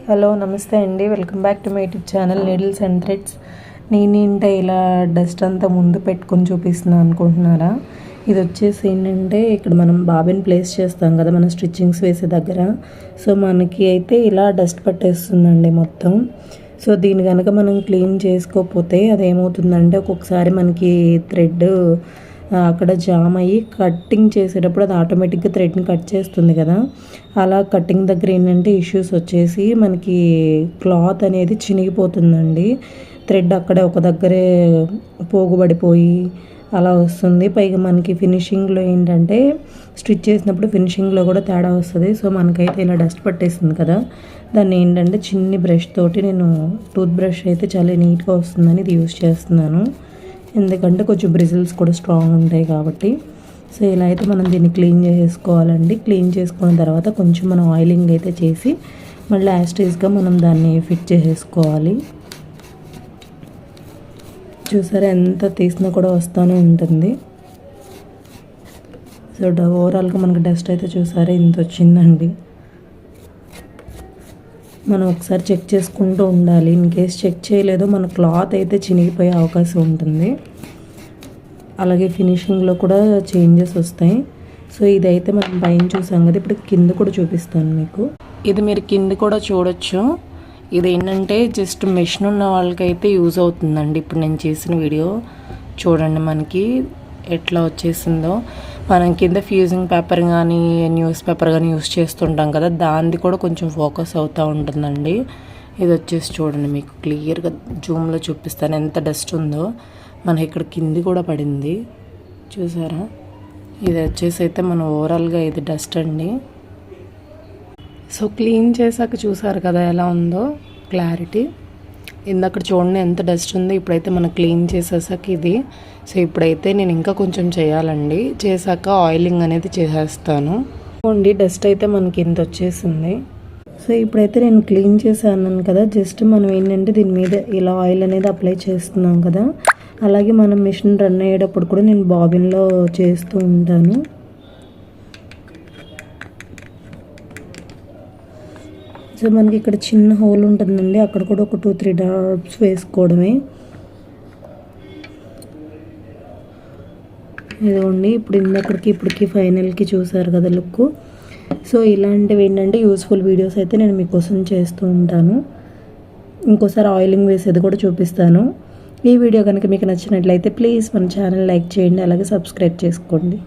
Hello నమస్తే అండి, welcome back to my YouTube channel needles and threads. నేనేంటే ఇలా డస్ట్ అంతా ముందు పెట్టుకొని చూపిస్తున్నాను అనుకుంటున్నారా? ఇది వచ్చేసి ఏంటంటే ఇక్కడ మనం బాబిన్ ప్లేస్ చేస్తాం కదా మన స్టిచ్చింగ్స్ వేసే దగ్గర. సో మనకి అయితే ఇలా డస్ట్ పట్టేస్తుందండి మొత్తం. సో దీన్ని కనుక మనం క్లీన్ చేసుకోకపోతే అదేమవుతుందంటే ఒక్కొక్కసారి మనకి థ్రెడ్ అక్కడ జామ్ అయ్యి కట్టింగ్ చేసేటప్పుడు అది ఆటోమేటిక్గా థ్రెడ్ని కట్ చేస్తుంది కదా. అలా కటింగ్ దగ్గర ఏంటంటే ఇష్యూస్ వచ్చేసి మనకి క్లాత్ అనేది చినిగిపోతుందండి. థ్రెడ్ అక్కడే ఒక దగ్గరే పోగుబడిపోయి అలా వస్తుంది. పైగా మనకి ఫినిషింగ్లో ఏంటంటే స్టిచ్ చేసినప్పుడు ఫినిషింగ్లో కూడా తేడా వస్తుంది. సో మనకైతే ఇలా డస్ట్ పట్టేస్తుంది కదా, దాన్ని ఏంటంటే చిన్ని బ్రష్ తోటి నేను టూత్ బ్రష్ అయితే చాలా నీట్గా వస్తుందని ఇది యూస్ చేస్తున్నాను. ఎందుకంటే కొంచెం బ్రిజిల్స్ కూడా స్ట్రాంగ్ ఉంటాయి కాబట్టి. సో ఇలా అయితే మనం దీన్ని క్లీన్ చేసుకోవాలండి. క్లీన్ చేసుకున్న తర్వాత కొంచెం మనం ఆయిలింగ్ అయితే చేసి మళ్ళీ యాస్టీస్గా మనం దాన్ని ఫిట్ చేసేసుకోవాలి. చూసారా ఎంత తీసినా కూడా వస్తూనే ఉంటుంది. సో ఓవరాల్గా మనకు డస్ట్ అయితే చూసారా ఇంత వచ్చిందండి. మనం ఒకసారి చెక్ చేసుకుంటూ ఉండాలి. ఇన్ కేస్ చెక్ చేయలేదో మన క్లాత్ అయితే చినిగిపోయే అవకాశం ఉంటుంది. అలాగే ఫినిషింగ్లో కూడా చేంజెస్ వస్తాయి. సో ఇదైతే మనం పైన చూసాం కదా, ఇప్పుడు కింద కూడా చూపిస్తాను మీకు. ఇది మీరు కింద కూడా చూడొచ్చు. ఇది ఏంటంటే జస్ట్ మెషిన్ ఉన్న వాళ్ళకైతే యూజ్ అవుతుందండి. ఇప్పుడు నేను చేసిన వీడియో చూడండి మనకి ఎట్లా వచ్చేసిందో. మనం కింద ఫ్యూజింగ్ పేపర్ కానీ న్యూస్ పేపర్ కానీ యూస్ చేస్తుంటాం కదా, దానిది కూడా కొంచెం ఫోకస్ అవుతూ ఉంటుందండి. ఇది వచ్చేసి చూడండి మీకు క్లియర్గా జూమ్లో చూపిస్తాను ఎంత డస్ట్ ఉందో. మనకి ఇక్కడ కింది కూడా పడింది చూసారా. ఇది వచ్చేసి అయితే మన ఓవరాల్గా ఇది డస్ట్ అండి. సో క్లీన్ చేశాక చూసారు కదా ఎలా ఉందో క్లారిటీ. ఇందక్కడ చూడండి ఎంత డస్ట్ ఉందో. ఇప్పుడైతే మనం క్లీన్ చేసేసాక ఇది. సో ఇప్పుడైతే నేను ఇంకా కొంచెం చేయాలండి. చేశాక ఆయిలింగ్ అనేది చేసేస్తాను. ఓన్లీ డస్ట్ అయితే మనకి ఇంత వచ్చేసింది. సో ఇప్పుడైతే నేను క్లీన్ చేశాను కదా, జస్ట్ మనం ఏంటంటే దీని మీద ఇలా ఆయిల్ అనేది అప్లై చేస్తున్నాం కదా. అలాగే మనం మిషన్ రన్ అయ్యేటప్పుడు కూడా నేను బాబిన్లో చేస్తూ ఉంటాను. సో మనకి ఇక్కడ చిన్న హోల్ ఉంటుందండి, అక్కడ కూడా ఒక 2-3 డ్రాప్స్ వేసుకోవడమే. ఇదిగోండి ఇప్పుడు ఇందక్కడికి ఇప్పటికి ఫైనల్కి చూసారు కదా లుక్. సో ఇలాంటివి ఏంటంటే యూస్ఫుల్ వీడియోస్ అయితే నేను మీకోసం చేస్తూ ఉంటాను. ఇంకోసారి ఆయిలింగ్ వేసేది కూడా చూపిస్తాను. ఈ వీడియో కనుక మీకు నచ్చినట్లయితే ప్లీజ్ మన ఛానల్ లైక్ చేయండి, అలాగే సబ్స్క్రైబ్ చేసుకోండి.